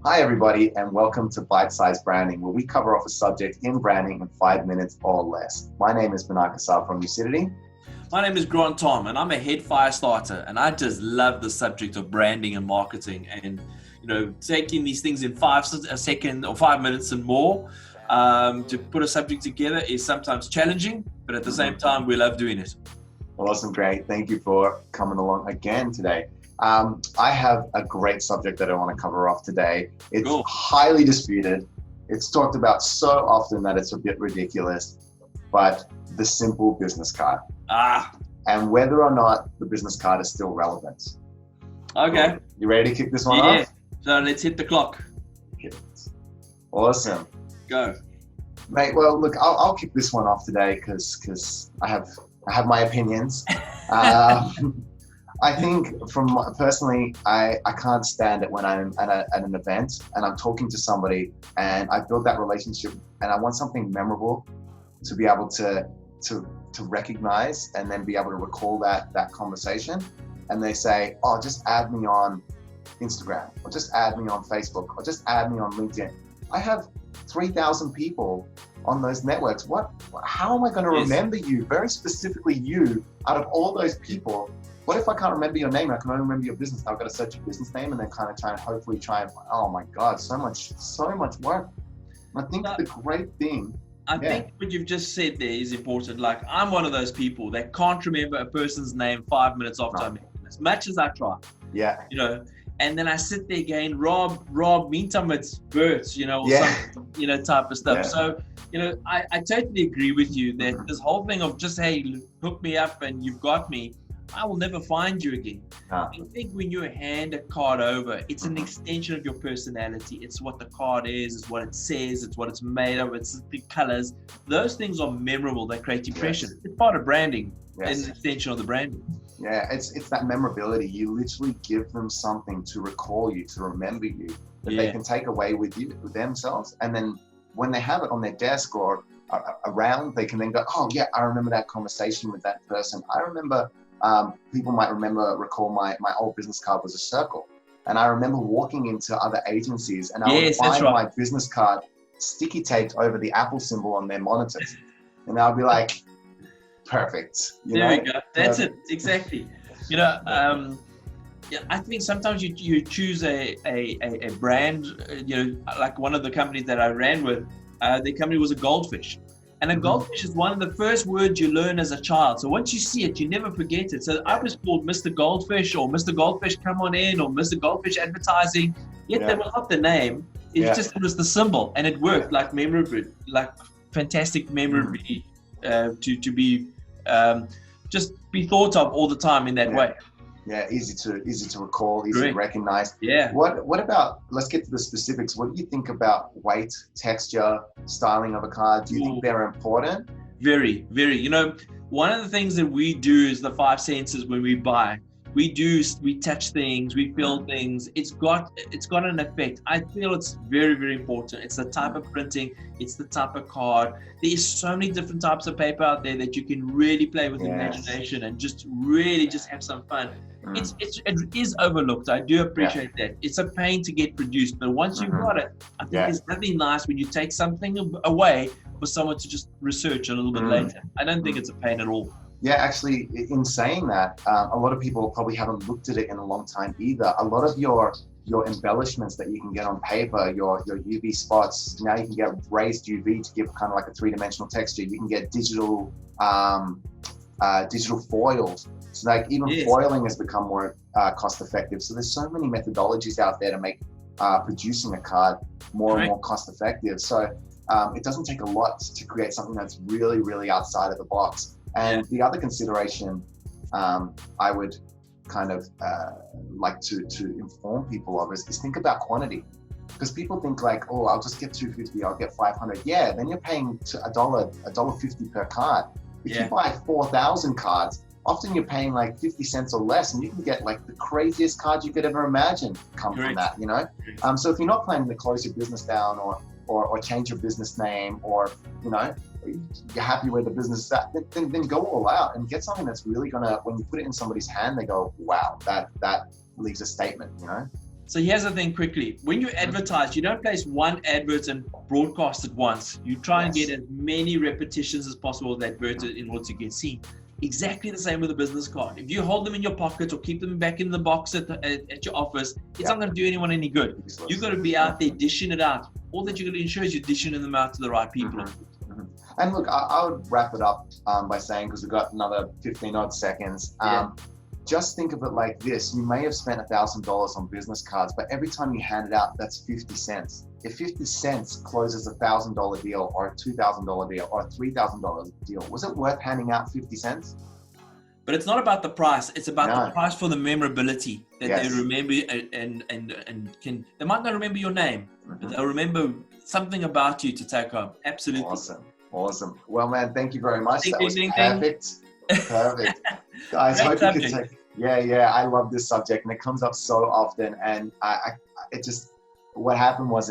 Hi, everybody, and welcome to Bite Size Branding, where we cover off a subject in branding in 5 minutes or less. My name is Benak Assar from Lucidity. My name is Grant Tom, and I'm a head fire starter, and I just love the subject of branding and marketing, and taking these things in a second or 5 minutes and more to put a subject together is sometimes challenging, but at the same time, we love doing it. Awesome, great. Thank you for coming along again today. I have a great subject that I want to cover off today. It's Cool. highly disputed. It's talked about so often that it's a bit ridiculous, but the simple business card and whether or not the business card is still relevant. Okay. You ready to kick this one off? So let's hit the clock. Awesome. Go. Mate, well, look, I'll kick this one off today because I have my opinions. I think personally, I can't stand it when I'm at an event and I'm talking to somebody and I build that relationship and I want something memorable to be able to recognize and then be able to recall that conversation. And they say, oh, just add me on Instagram, or just add me on Facebook, or just add me on LinkedIn. I have 3,000 people on those networks. How am I going to remember you, very specifically you, out of all those people? What if I can't remember your name? I can only remember your business. I've got to search your business name and then kind of try and, oh my God, so much work. And I think the great thing. I think what you've just said there is important. Like, I'm one of those people that can't remember a person's name 5 minutes after I met them, as much as I try. Yeah. And then I sit there again, Rob, meantime it's Bert, or some, type of stuff. Yeah. So, I totally agree with you that this whole thing of just, hey, hook me up and you've got me, I will never find you again. I think when you hand a card over, it's an extension of your personality. It's what the card is, it's what it says, it's what it's made of, it's the colors. Those things are memorable, they create impression. Yes. It's part of branding. It's an extension of the branding. Yeah, it's that memorability. You literally give them something to recall you, to remember you, that they can take away with themselves. And then when they have it on their desk or around, they can then go, oh yeah, I remember that conversation with that person. I remember, people might recall my old business card was a circle. And I remember walking into other agencies and I would find my business card sticky taped over the Apple symbol on their monitors. And I'll be like, perfect. There we go. That's it. Exactly. I think sometimes you choose a brand, like one of the companies that I ran with, the company was a goldfish. And a goldfish is one of the first words you learn as a child. So once you see it, you never forget it. So I was called Mr. Goldfish or Mr. Goldfish come on in or Mr. Goldfish advertising. Yet that was not the name. It was the symbol and it worked like fantastic memory to be just be thought of all the time in that way. Yeah, easy to recall, easy to recognize. Yeah. What about, let's get to the specifics. What do you think about weight, texture, styling of a card? Do you think they're important? Very, very. One of the things that we do is the 5 senses when we buy. We touch things, we feel things. It's got an effect. I feel it's very, very important. It's the type of printing, it's the type of card. There's so many different types of paper out there that you can really play with imagination and just really just have some fun. It is overlooked. I do appreciate that. It's a pain to get produced, but once you've got it, I think there's nothing nice when you take something away for someone to just research a little bit later. I don't think it's a pain at all. Yeah, actually, in saying that, a lot of people probably haven't looked at it in a long time either. A lot of your embellishments that you can get on paper, your UV spots, now you can get raised UV to give kind of like a 3-dimensional texture. You can get digital foils. So like even foiling has become more cost effective. So there's so many methodologies out there to make producing a card more and more cost effective. So it doesn't take a lot to create something that's really, really outside of the box. And the other consideration I would kind of like to inform people of is think about quantity. Because people think like, oh, I'll just get 250, I'll get 500. Yeah, then you're paying $1.50 per card. If you buy 4,000 cards, often you're paying like 50 cents or less, and you can get like the craziest cards you could ever imagine come from that, So if you're not planning to close your business down or change your business name, or you're happy where the business is at, then go all out and get something that's really gonna, when you put it in somebody's hand, they go, wow, that leaves a statement, So here's the thing quickly. When you advertise, you don't place one advert and broadcast it once. You try and get as many repetitions as possible of that advert in order to get seen. Exactly the same with a business card. If you hold them in your pocket or keep them back in the box at your office, it's not going to do anyone any good. You've got to be out there dishing it out. All that you're going to ensure is you're dishing them out to the right people. And look, I would wrap it up by saying, because we've got another 15 odd seconds, just think of it like this. You may have spent $1,000 on business cards, but every time you hand it out, that's 50 cents. If 50 cents closes a $1,000 deal or a $2,000 deal or a $3,000 deal, was it worth handing out 50 cents? But it's not about the price. It's about the price for the memorability that they remember and can. They might not remember your name, but they'll remember something about you to take home. Absolutely. Awesome. Well, man, thank you very much. That was perfect. Guys, hope you could take. Yeah. I love this subject, and it comes up so often. And what happened was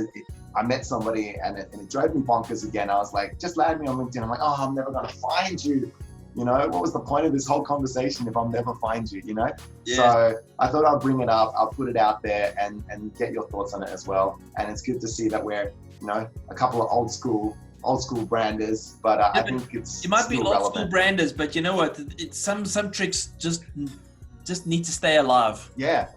I met somebody, and it drove me bonkers again. I was like, just add me on LinkedIn. I'm like, oh, I'm never gonna find you. You know, what was the point of this whole conversation if I'll never find you, you know? Yeah. So I thought I'll bring it up, I'll put it out there and get your thoughts on it as well. And it's good to see that we're, you know, a couple of old school branders, but I think it might be old school branders, but you know what? It's some tricks just need to stay alive. Yeah.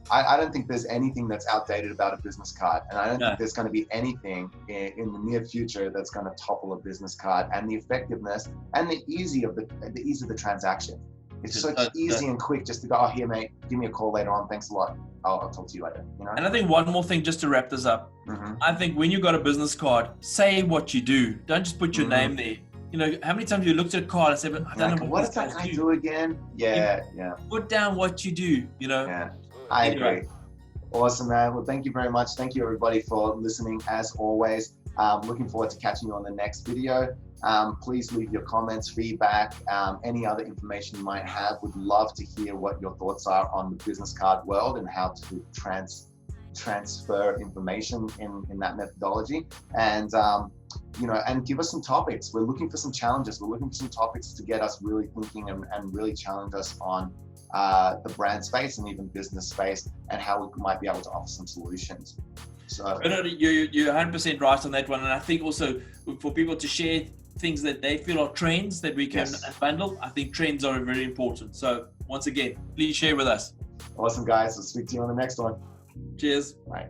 I don't think there's anything that's outdated about a business card, and I don't think there's going to be anything in the near future that's going to topple a business card and the effectiveness and the ease of the transaction. It's so easy and quick just to go, oh, here, mate, give me a call later on. Thanks a lot. I'll talk to you later. You know? And I think one more thing, just to wrap this up, I think when you got a business card, say what you do. Don't just put your name there. You know, how many times you looked at a card and said, but I don't know what does that guy do again? Yeah. Put down what you do, you know? Yeah, I agree. Awesome, man. Well, thank you very much. Thank you, everybody, for listening, as always. Looking forward to catching you on the next video. Please leave your comments, feedback, any other information you might have. Would love to hear what your thoughts are on the business card world and how to transfer information in that methodology. And you know, and give us some topics. We're looking for some challenges. We're looking for some topics to get us really thinking and really challenge us on the brand space and even business space, and how we might be able to offer some solutions. So you're 100% right on that one. And I think also for people to share things that they feel are trends that we can bundle, I think trends are very important. So once again, please share with us. Awesome, guys. I'll speak to you on the next one. Cheers. Bye.